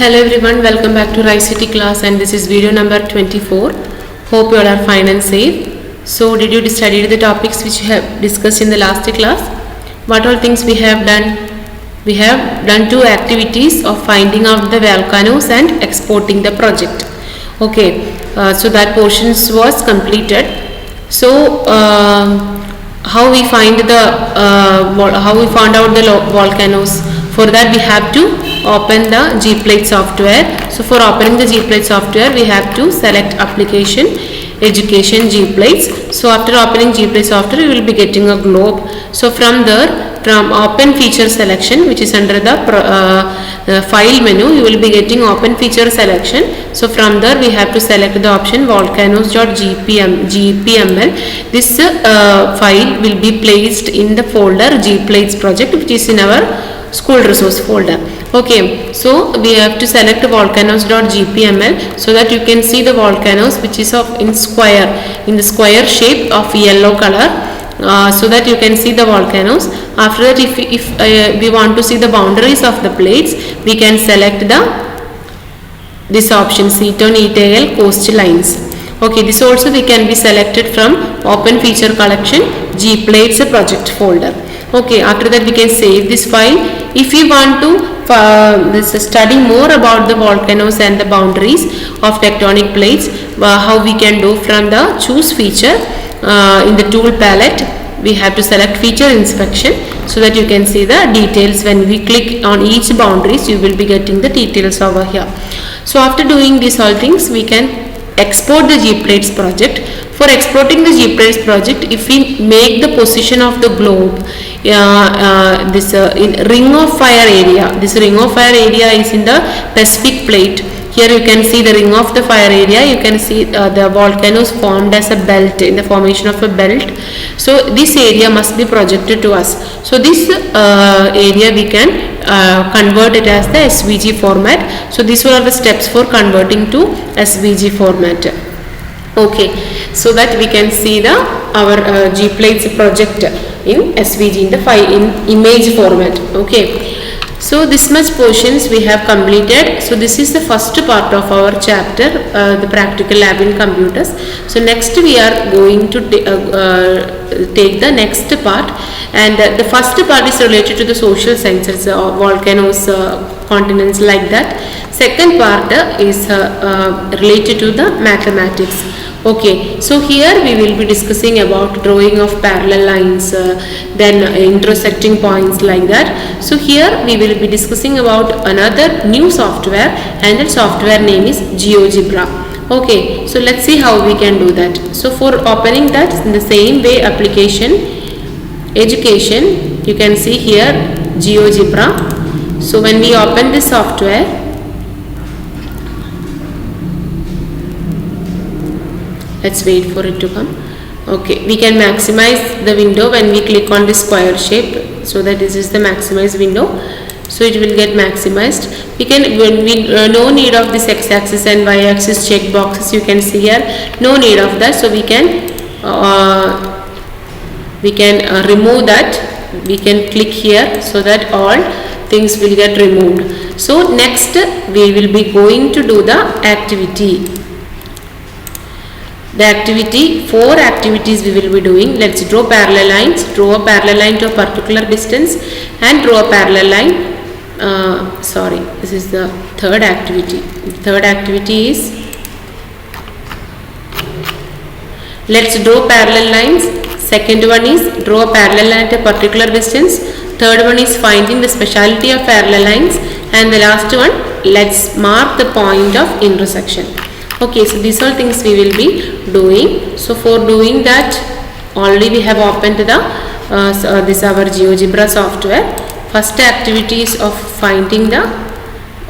Hello everyone, welcome back to Rise City class, and this is video number 24. Hope you all are fine and safe. So did you study the topics which we have discussed in the last class? What all things we have done? We have done two activities of finding out the volcanoes and exporting the project. Okay, so that portions was completed. So how we found out the volcanoes? For that we have to open the gplate software. So for opening the gplate software, we have to select application, education, gplates. So after opening gplate software, you will be getting a globe. So from there, from open feature selection, which is under the file menu, you will be getting open feature selection. So from there we have to select the option volcanoes.gpml. This file will be placed in the folder gplates project, which is in our school resource folder. Okay, so we have to select volcanoes.gpml so that you can see the volcanoes which is in the square shape of yellow color, so that you can see the volcanoes. After that, if we want to see the boundaries of the plates, we can select this option, Seaton ETL coastlines. Okay, this also we can be selected from open feature collection gplates project folder. Okay, after that we can save this file. If you want to study more about the volcanoes and the boundaries of tectonic plates, how we can do from the choose feature in the tool palette, we have to select feature inspection so that you can see the details. When we click on each boundaries, you will be getting the details over here. So after doing these all things, we can export the gplates project. For exporting the gplates project, if we make the position of the globe this in ring of fire area, this ring of fire area is in the Pacific plate. Here you can see the ring of the fire area. You can see the volcanoes formed as a belt, in the formation of a belt. So this area must be projected to us. So this area we can convert it as the SVG format. So these are the steps for converting to SVG format. Okay, so that we can see our gplates project in SVG, in the file in image format. Okay, so this much portions we have completed. So this is the first part of our chapter, the practical lab in computers. So next we are going to take the next part, and the first part is related to the social sciences, volcanoes, continents, like that. Second part is related to the mathematics. Okay, so here we will be discussing about drawing of parallel lines, then intersecting points, like that. So here we will be discussing about another new software, and that software name is GeoGebra. Okay, so let's see how we can do that. So for opening that, in the same way, application, education, you can see here GeoGebra. So when we open this software, let's wait for it to come. Okay, we can maximize the window when we click on the square shape, so that this is the maximize window. So it will get maximized. We can, when we no need of this x-axis and y-axis check boxes, you can see here, no need of that. So we can remove that. We can click here so that all things will get removed. So next we will be going to do the activity. The activity, 4 activities we will be doing. Let's draw parallel lines. Draw a parallel line to a particular distance and draw a parallel line. This is the third activity. The third activity is, let's draw parallel lines. Second one is draw a parallel line at a particular distance. Third one is finding the speciality of parallel lines. And the last one, let's mark the point of intersection. Okay, so these are things we will be doing. So for doing that, already we have opened this our GeoGebra software. First activity is of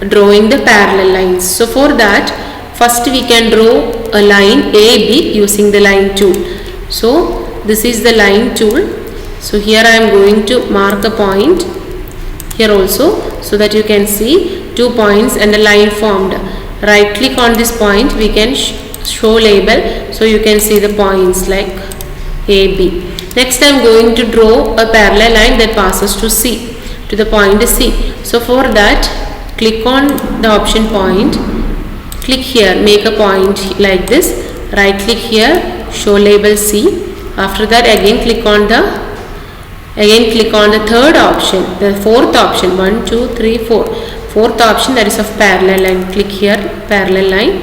drawing the parallel lines. So for that, first we can draw a line AB using the line tool. So this is the line tool. So here I am going to mark a point here also, so that you can see 2 points and a line formed. Right click on this point, we can show label, so you can see the points like AB. Next I am going to draw a parallel line that passes to C, to the point C. So for that click on the option point, click here, make a point like this, right click here, show label C. After that again click on the third option, the fourth option, 1 2 3 4, fourth option, that is of parallel line. Click here, parallel line,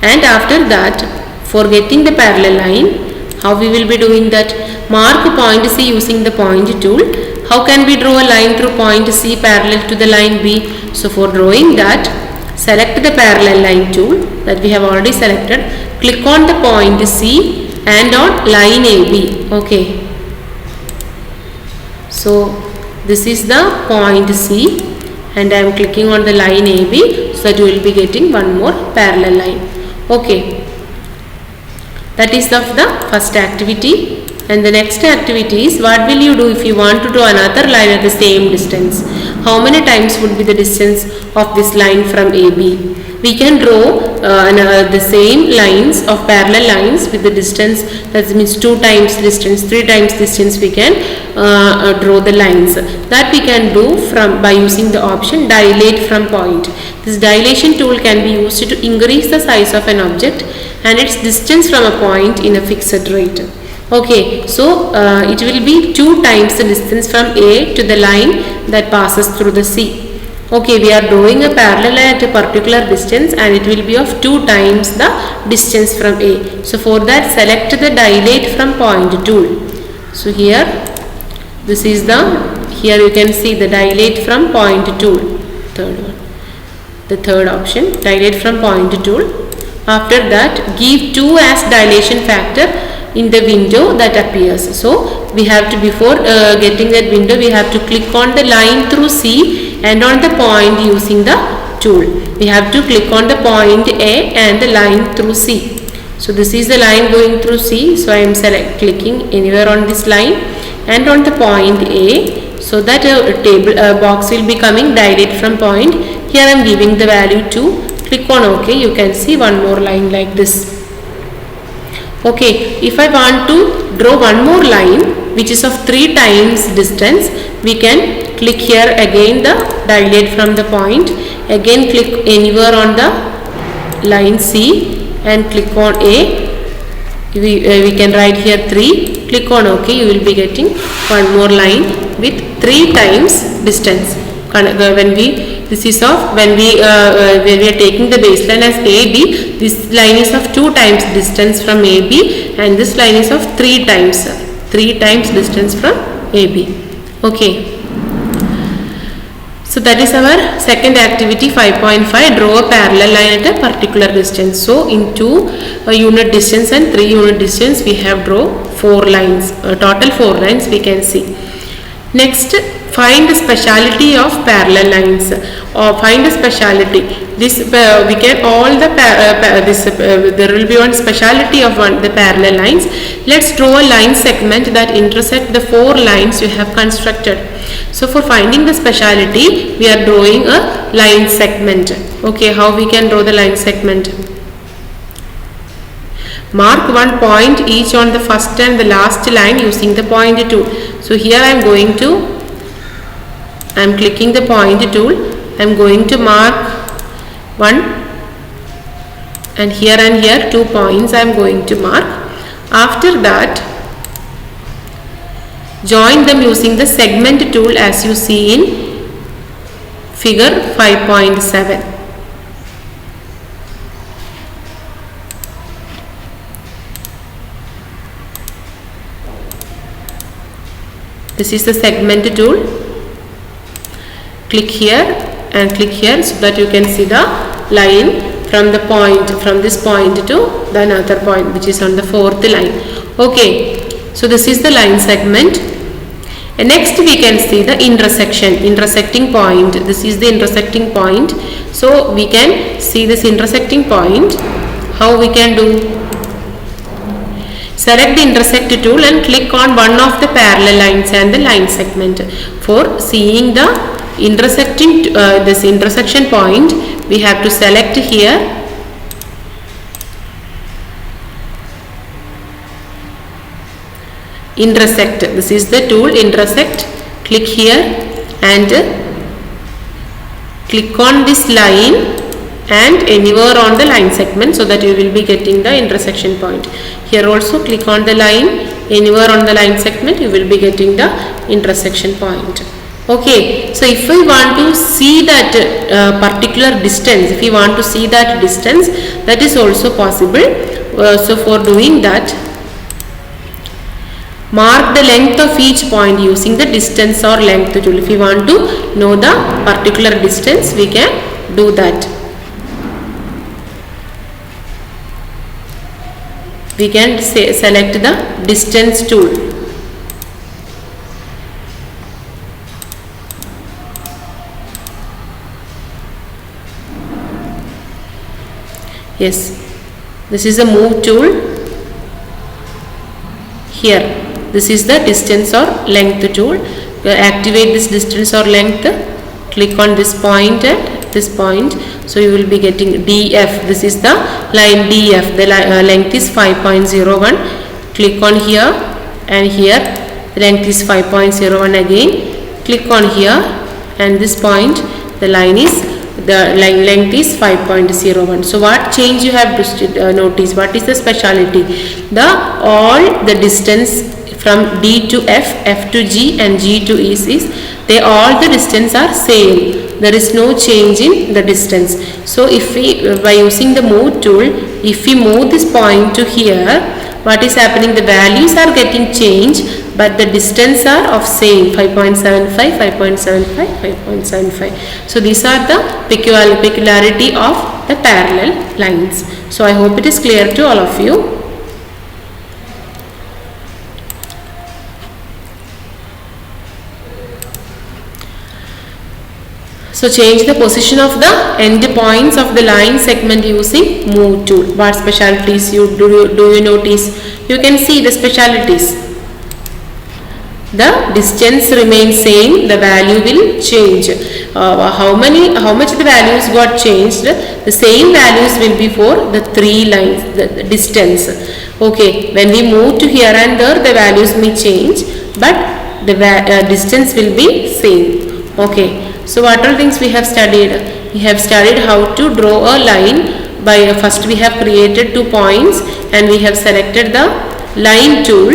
and after that, for getting the parallel line, how we will be doing that? Mark point C using the point tool. How can we draw a line through point C parallel to the line B? So for drawing that, select the parallel line tool that we have already selected. Click on the point C and on line AB. Okay. So this is the point C and I am clicking on the line AB, so that you will be getting one more parallel line. Okay. That is of the first activity. And the next activity is, what will you do if you want to draw another line at the same distance? How many times would be the distance of this line from AB? We can draw the same lines of parallel lines with the distance, that means 2 times distance, 3 times distance we can draw the lines. That we can do by using the option dilate from point. This dilation tool can be used to increase the size of an object and its distance from a point in a fixed rate. Okay, so it will be 2 times the distance from A to the line that passes through the C. Okay, we are drawing a parallel line at a particular distance and it will be of 2 times the distance from A. So for that, select the dilate from point tool. So here, this is here you can see the dilate from point tool, third one, the third option, dilate from point tool. After that, give 2 as dilation factor in the window that appears. So we have to, before getting that window, we have to click on the line through C and on the point using the tool. We have to click on the point A and the line through C. So this is the line going through C. So I am clicking anywhere on this line and on the point A, so that a box will be coming dilate from point. Here I am giving the value 2. Click on OK. You can see one more line like this. Okay, if I want to draw one more line which is of 3 times distance, we can click here again the dilate from the point, again click anywhere on the line C and click on A. We can write here 3, click on OK. You will be getting one more line with 3 times distance. When we are taking the baseline as AB, this line is of 2 times distance from AB and this line is of 3 times distance from AB. Okay. So that is our second activity, 5.5, draw a parallel line at a particular distance. So in 2 unit distance and 3 unit distance we have draw 4 lines, total 4 lines we can see. Next, find the speciality of parallel lines, or find a speciality. This we can all the there will be one speciality of the parallel lines. Let's draw a line segment that intersect the 4 lines you have constructed. So for finding the speciality, we are drawing a line segment. Okay, how we can draw the line segment? Mark 1 point each on the first and the last line using the point tool. So here I am clicking the point tool. I am going to mark 1 and here 2 points I am going to mark. After that, join them using the segment tool as you see in figure 5.7. This is the segment tool. Click here and click here so that you can see the line from the point, from this point to the another point which is on the 4th line. Okay, so this is the line segment. And next we can see the intersecting point. This is the intersecting point. So we can see this intersecting point. How we can do? Select the intersect tool and click on one of the parallel lines and the line segment. For seeing the this intersection point, we have to select here intersect. This is the tool intersect. Click here and click on this line and anywhere on the line segment, so that you will be getting the intersection point. Here also click on the line, anywhere on the line segment you will be getting the intersection point. Okay, so if we want to see that particular distance, if we want to see that distance, that is also possible. So for doing that, mark the length of each point using the distance or length tool. If we want to know the particular distance, we can do that. We can select the distance tool. Yes, this is a move tool. Here, this is the distance or length tool. Activate this distance or length. Click on this point and this point. So you will be getting DF. This is the line DF. The length is 5.01. Click on here and here. The length is 5.01 again. Click on here and this point. The line is length is 5.01. So what change you have noticed? What is the speciality? All the distance from D to F, F to G and G to E is all the distance are same. There is no change in the distance. So if we by using the move tool, if we move this point to here, what is happening? The values are getting changed, but the distance are of same 5.75, 5.75, 5.75. So these are the peculiarity of the parallel lines. So I hope it is clear to all of you. So change the position of the end points of the line segment using move tool. What specialities do you notice? You can see the specialities. The distance remains same, the value will change. How much the values got changed? The same values will be for the three lines, the distance. Okay, when we move to here and there, the values may change, but the distance will be same. Okay, so what all things we have studied? We have studied how to draw a line. By first we have created 2 points and we have selected the line tool.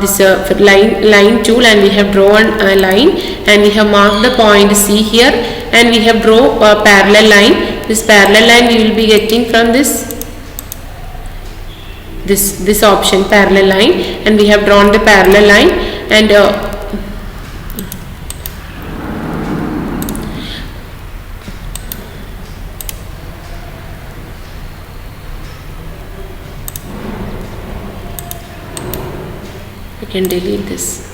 This line tool, and we have drawn a line and we have marked the point C here, and we have drawn a parallel line. This parallel line we will be getting from this option, parallel line, and we have drawn the parallel line, and can delete this.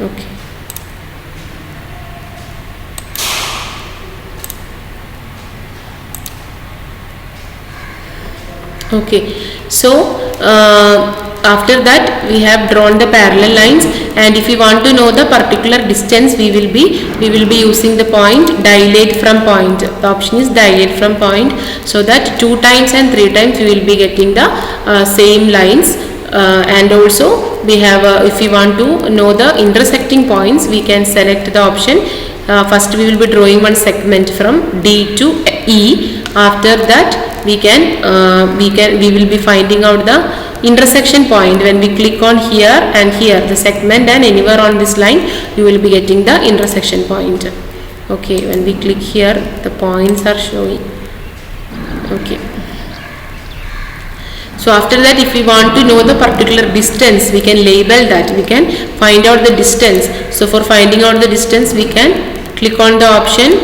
Okay. Okay, so after that we have drawn the parallel lines, and if we want to know the particular distance, we will be using the point dilate from point. The option is dilate from point, so that 2 times and 3 times we will be getting the same lines. And also we have if we want to know the intersecting points, we can select the option. First we will be drawing one segment from D to E. After that we will be finding out the intersection point. When we click on here and here, the segment, and anywhere on this line, you will be getting the intersection point. Okay, when we click here, the points are showing. Okay, so after that, if we want to know the particular distance, we can label that. We can find out the distance. So for finding out the distance, we can click on the option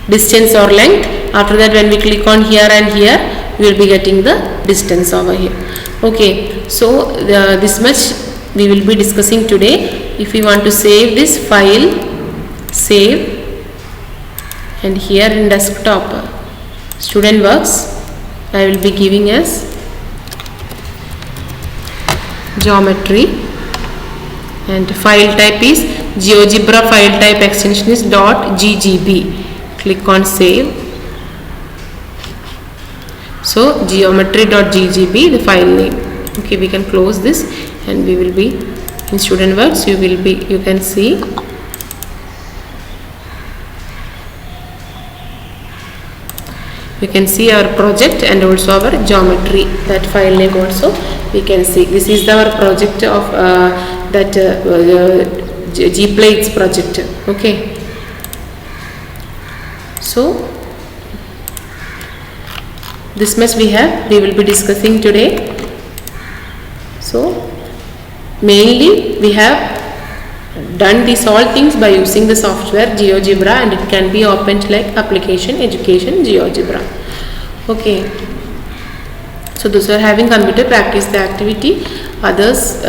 distance or length. After that, when we click on here and here, we will be getting the distance over here. Okay, so this much we will be discussing today. If we want to save this file, save, and here in desktop Student works I will be giving as geometry, and file type is GeoGebra. File type extension is .ggb. Click on save. So geometry.ggb the file name. Okay, we can close this and we will be in student works. You can see our project and also our geometry, that file name also we can see. This is our project of G-Plates project. Okay, so this much we will be discussing today. So mainly we have done these all things by using the software GeoGebra, and it can be opened like application education GeoGebra. Okay, so those who are having computer, practice the activity. Others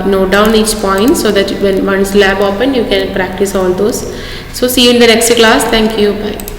note down each point so that when once lab open you can practice all those. So see you in the next class. Thank you. Bye.